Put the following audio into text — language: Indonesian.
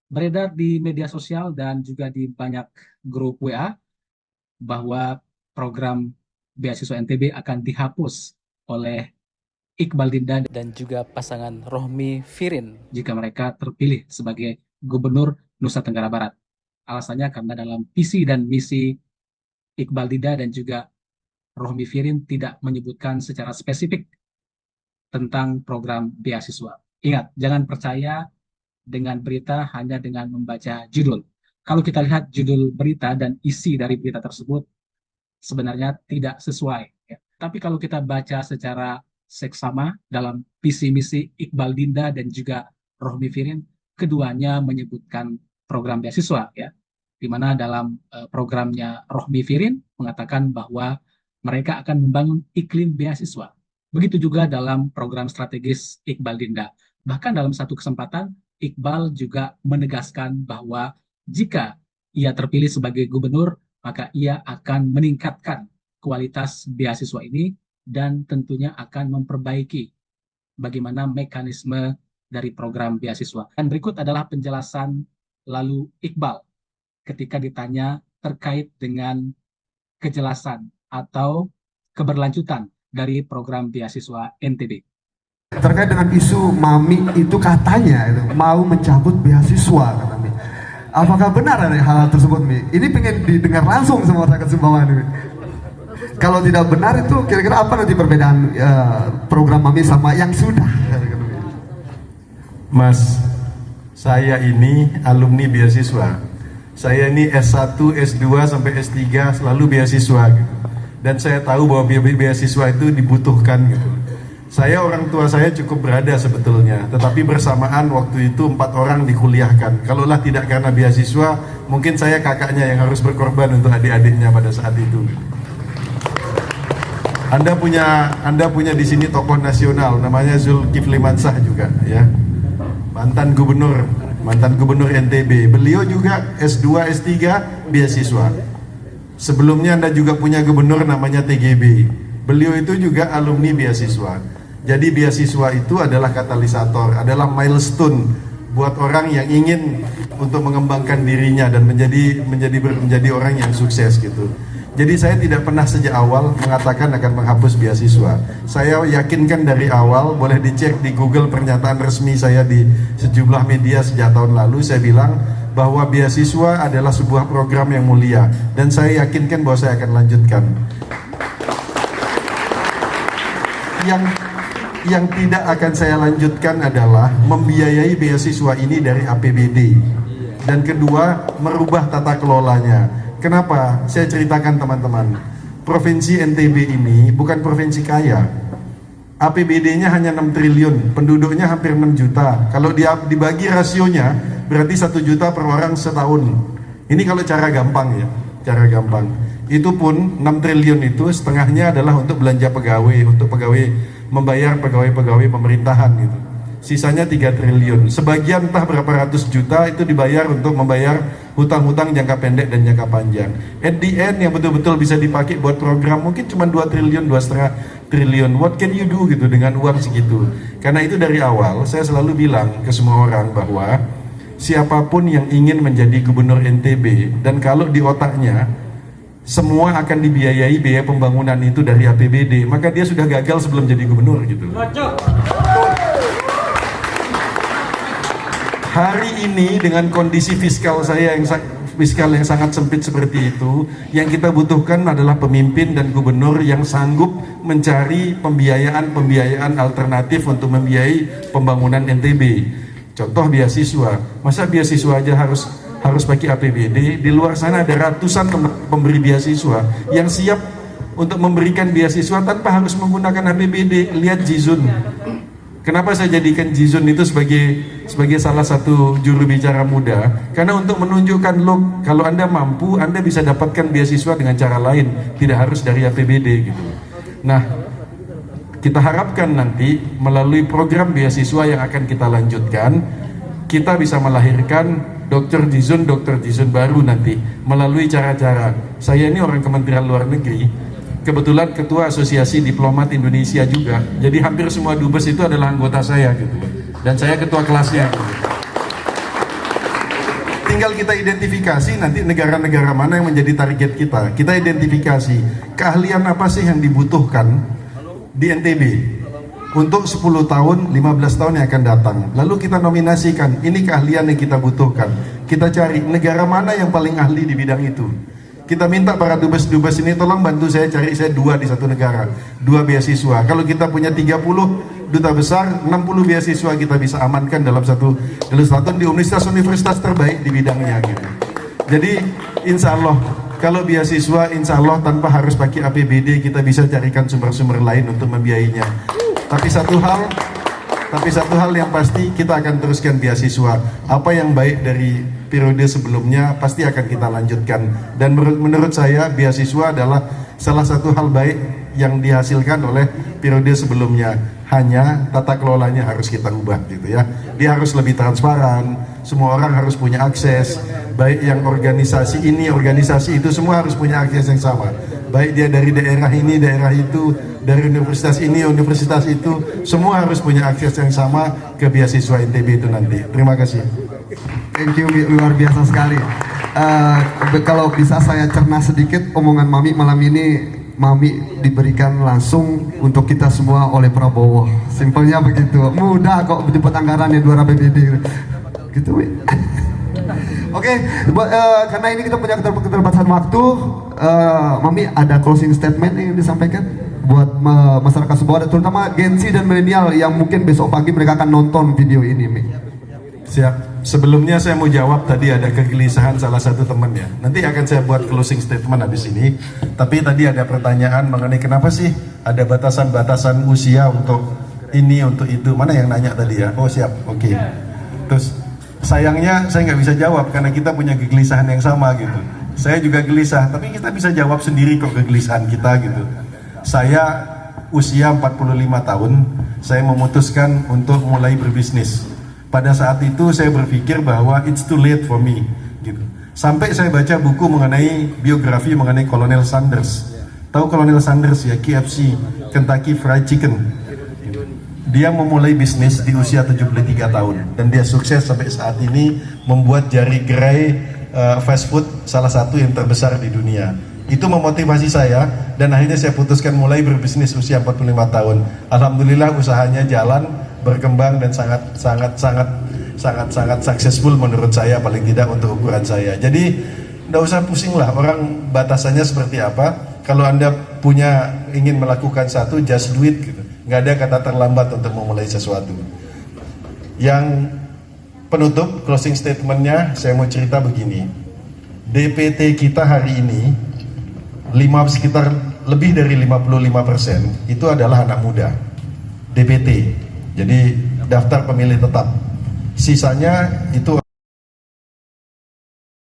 Beredar di media sosial dan juga di banyak grup WA bahwa program beasiswa NTB akan dihapus oleh Iqbal Dinda dan juga pasangan Rohmi Firin jika mereka terpilih sebagai Gubernur Nusa Tenggara Barat. Alasannya karena dalam visi dan misi Iqbal Dinda dan juga Rohmi Firin tidak menyebutkan secara spesifik tentang program beasiswa. Ingat, jangan percaya dengan berita hanya dengan membaca judul. Kalau kita lihat judul berita dan isi dari berita tersebut sebenarnya tidak sesuai. Ya. Tapi kalau kita baca secara seksama dalam visi misi Iqbal Dinda dan juga Rohmi Firin, keduanya menyebutkan program beasiswa, ya, di mana dalam programnya Rohmi Firin mengatakan bahwa mereka akan membangun iklim beasiswa. Begitu juga dalam program strategis Iqbal Dinda. Bahkan dalam satu kesempatan, Iqbal juga menegaskan bahwa jika ia terpilih sebagai gubernur, maka ia akan meningkatkan kualitas beasiswa ini dan tentunya akan memperbaiki bagaimana mekanisme dari program beasiswa. Dan berikut adalah penjelasan lalu Iqbal ketika ditanya terkait dengan kejelasan atau keberlanjutan dari program beasiswa NTB. Terkait dengan isu Mami itu katanya itu mau mencabut beasiswa kata Mi. Apakah benar ada hal tersebut Mi? Ini pengen didengar langsung sama masyarakat Sumbawa Mi. Kalau tidak benar itu kira-kira apa nanti perbedaan program Mami sama yang sudah? Mas, saya ini alumni beasiswa. Saya ini S1, S2 sampai S3 selalu beasiswa gitu. Dan saya tahu bahwa beasiswa itu dibutuhkan gitu. Saya orang tua saya cukup berada sebetulnya, tetapi bersamaan waktu itu 4 orang dikuliahkan. Kalaulah tidak karena beasiswa, mungkin saya kakaknya yang harus berkorban untuk adik-adiknya pada saat itu. Anda punya di sini tokoh nasional namanya Zulkifli Mansah juga, ya. Mantan gubernur NTB. Beliau juga S2, S3 beasiswa. Sebelumnya Anda juga punya gubernur namanya TGB. Beliau itu juga alumni beasiswa. Jadi beasiswa itu adalah katalisator, adalah milestone buat orang yang ingin untuk mengembangkan dirinya dan menjadi orang yang sukses gitu. Jadi saya tidak pernah sejak awal mengatakan akan menghapus beasiswa. Saya yakinkan dari awal, boleh dicek di Google pernyataan resmi saya di sejumlah media sejak tahun lalu, saya bilang bahwa beasiswa adalah sebuah program yang mulia dan saya yakinkan bahwa saya akan lanjutkan. Yang tidak akan saya lanjutkan adalah membiayai beasiswa ini dari APBD. Dan kedua, merubah tata kelolanya. Kenapa? Saya ceritakan teman-teman. Provinsi NTB ini bukan provinsi kaya. APBD-nya hanya 6 triliun, penduduknya hampir 6 juta. Kalau dibagi rasionya, berarti 1 juta per orang setahun. Ini kalau cara gampang ya, cara gampang. Itu pun 6 triliun itu setengahnya adalah untuk belanja pegawai, untuk membayar pegawai-pegawai pemerintahan gitu. Sisanya 3 triliun. Sebagian entah berapa ratus juta itu dibayar untuk membayar hutang-hutang jangka pendek dan jangka panjang. At the end yang betul-betul bisa dipakai buat program mungkin cuma 2 triliun, 2,5 triliun. What can you do gitu dengan uang segitu? Karena itu dari awal saya selalu bilang ke semua orang bahwa siapapun yang ingin menjadi gubernur NTB dan kalau di otaknya semua akan dibiayai biaya pembangunan itu dari APBD, maka dia sudah gagal sebelum jadi gubernur gitu. Hari ini dengan kondisi fiskal yang sangat sempit seperti itu, yang kita butuhkan adalah pemimpin dan gubernur yang sanggup mencari pembiayaan alternatif untuk membiayai pembangunan NTB. Contoh beasiswa, masa beasiswa aja harus pakai APBD? Di luar sana ada ratusan pemberi beasiswa yang siap untuk memberikan beasiswa tanpa harus menggunakan APBD. Lihat Jizun. Kenapa saya jadikan Jizun itu sebagai salah satu juru bicara muda? Karena untuk menunjukkan loh, kalau Anda mampu, Anda bisa dapatkan beasiswa dengan cara lain, tidak harus dari APBD gitu. Nah, kita harapkan nanti melalui program beasiswa yang akan kita lanjutkan, kita bisa melahirkan Dr. Jizun baru nanti melalui cara-cara. Saya ini orang Kementerian Luar Negeri, kebetulan ketua Asosiasi Diplomat Indonesia juga, jadi hampir semua dubes itu adalah anggota saya gitu, dan saya ketua kelasnya gitu. tinggal kita identifikasi nanti negara-negara mana yang menjadi target kita. Kita identifikasi keahlian apa sih yang dibutuhkan di NTB untuk 10 tahun, 15 tahun yang akan datang. Lalu kita nominasikan, ini keahlian yang kita butuhkan. Kita cari negara mana yang paling ahli di bidang itu. Kita minta para dubes-dubes ini tolong bantu saya cari saya 2 di satu negara, 2 beasiswa. Kalau kita punya 30 duta besar, 60 beasiswa kita bisa amankan dalam satu di universitas terbaik di bidangnya gitu. Jadi insya Allah kalau beasiswa insya Allah tanpa harus pakai APBD kita bisa carikan sumber-sumber lain untuk membiayainya. Tapi satu hal yang pasti kita akan teruskan beasiswa. Apa yang baik dari periode sebelumnya pasti akan kita lanjutkan. Dan menurut saya beasiswa adalah salah satu hal baik yang dihasilkan oleh periode sebelumnya. Hanya tata kelolanya harus kita ubah gitu ya. Dia harus lebih transparan. Semua orang harus punya akses. Baik yang organisasi ini, organisasi itu semua harus punya akses yang sama. Baik dia dari daerah ini, daerah itu, dari universitas ini, universitas itu, semua harus punya akses yang sama ke beasiswa NTB itu nanti. Terima kasih. Thank you, luar biasa sekali. Kalau bisa saya cerna sedikit omongan Mami malam ini, Mami diberikan langsung untuk kita semua oleh Prabowo. Simpelnya begitu. Mudah kok jemput anggarannya 2 APBD gitu. Oke, karena ini kita punya keterbatasan waktu, Mami ada closing statement yang disampaikan buat masyarakat Sumbawa, terutama Gen Z dan milenial yang mungkin besok pagi mereka akan nonton video ini, Mi. Siap. Sebelumnya saya mau jawab tadi ada kegelisahan salah satu temannya. Nanti akan saya buat closing statement habis ini. Tapi tadi ada pertanyaan mengenai kenapa sih ada batasan-batasan usia untuk ini, untuk itu. Mana yang nanya tadi ya? Oh siap, oke. Terus sayangnya saya nggak bisa jawab karena kita punya kegelisahan yang sama gitu. Saya juga gelisah, tapi kita bisa jawab sendiri kok kegelisahan kita gitu. Saya usia 45 tahun, saya memutuskan untuk mulai berbisnis. Pada saat itu saya berpikir bahwa it's too late for me gitu. Sampai saya baca buku mengenai biografi mengenai Kolonel Sanders. Tahu Kolonel Sanders ya, KFC, Kentucky Fried Chicken. Dia memulai bisnis di usia 73 tahun dan dia sukses sampai saat ini membuat jari gerai fast food salah satu yang terbesar di dunia. Itu memotivasi saya dan akhirnya saya putuskan mulai berbisnis usia 45 tahun. Alhamdulillah usahanya jalan, berkembang dan sangat successful menurut saya, paling tidak untuk ukuran saya. Jadi nggak usah pusing lah orang batasannya seperti apa. Kalau Anda ingin melakukan satu, just do it gitu. Nggak ada kata terlambat untuk memulai sesuatu. Yang penutup closing statementnya saya mau cerita begini. DPT kita hari ini sekitar lebih dari 55% itu adalah anak muda DPT, jadi daftar pemilih tetap. Sisanya itu